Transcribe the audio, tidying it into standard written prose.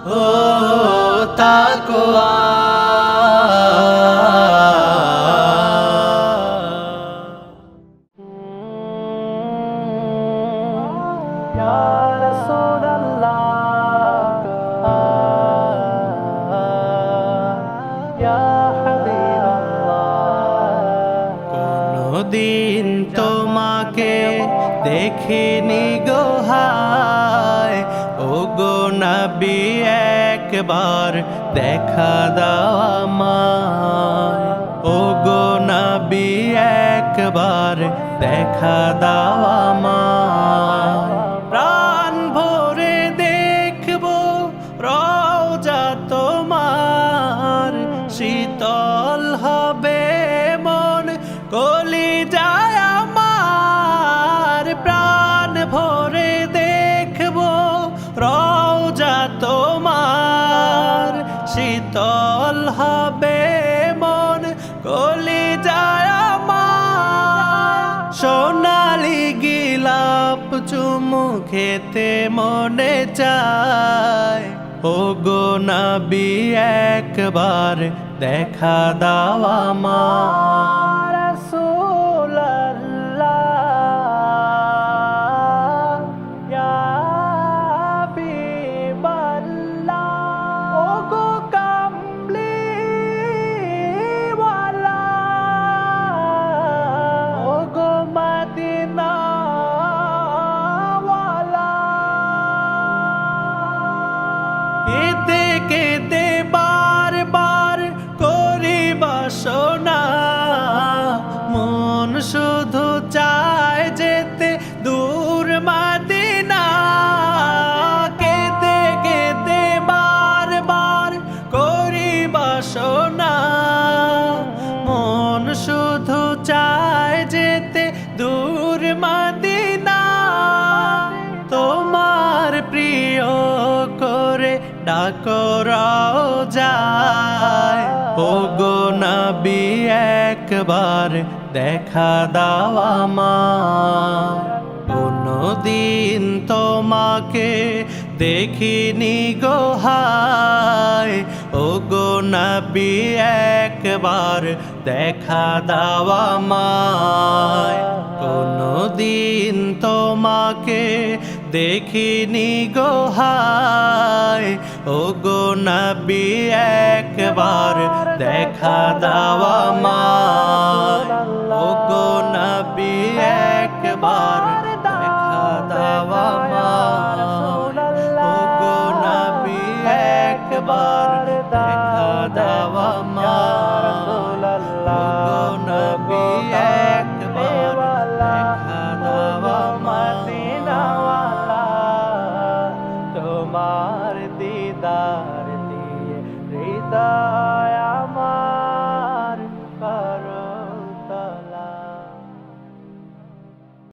ও তাকওয়া কোনদিন তোমাকে দেখিনি গো হায়, ও গো নবী একবার দেখা দাও আমায়। ও গো নবী একবার দেখা দাও আমায়। প্রাণ ভরে দেখবো রওজা তোমার, শীতল হবে মন কলিজায় আমার। প্রাণ ভরে দেখবো রওজা তোমার, শীতল হবে মন কলিজায় আমার। সোনালি গিলাপ চুমু খেতে মনে চায়, ও গো নবী একবার দেখা দাও আমায়। রাসূলুল্লাহ ইয়া হাবিবাল্লাহ, ও গো কামলিওয়ালা, ও গো মদিনাওয়ালা। কেঁদে কেঁদে বারবার করি বাসনা, মন শুধু চায় যেতে দূর মদিনা। কেঁদে কেঁদে বারবার করি বাসনা, মন শুধু চায় যেতে দূর মদিনা। তোমার প্রিয় করে ডাকো রওজায়, ও গো নবী একবার দেখা দাও আমায়। কোনদিন তোমাকে দেখিনি গো হায়, ও গো নবী একবার দেখা দাও আমায়। কোনদিন তোমাকে দেখিনি গো হায়, ও গো নবী একবার দেখা দাও আমায়। ও গো নবী একবার দেখা দাও আমায়। ও গো নবী একবার দেখা দাও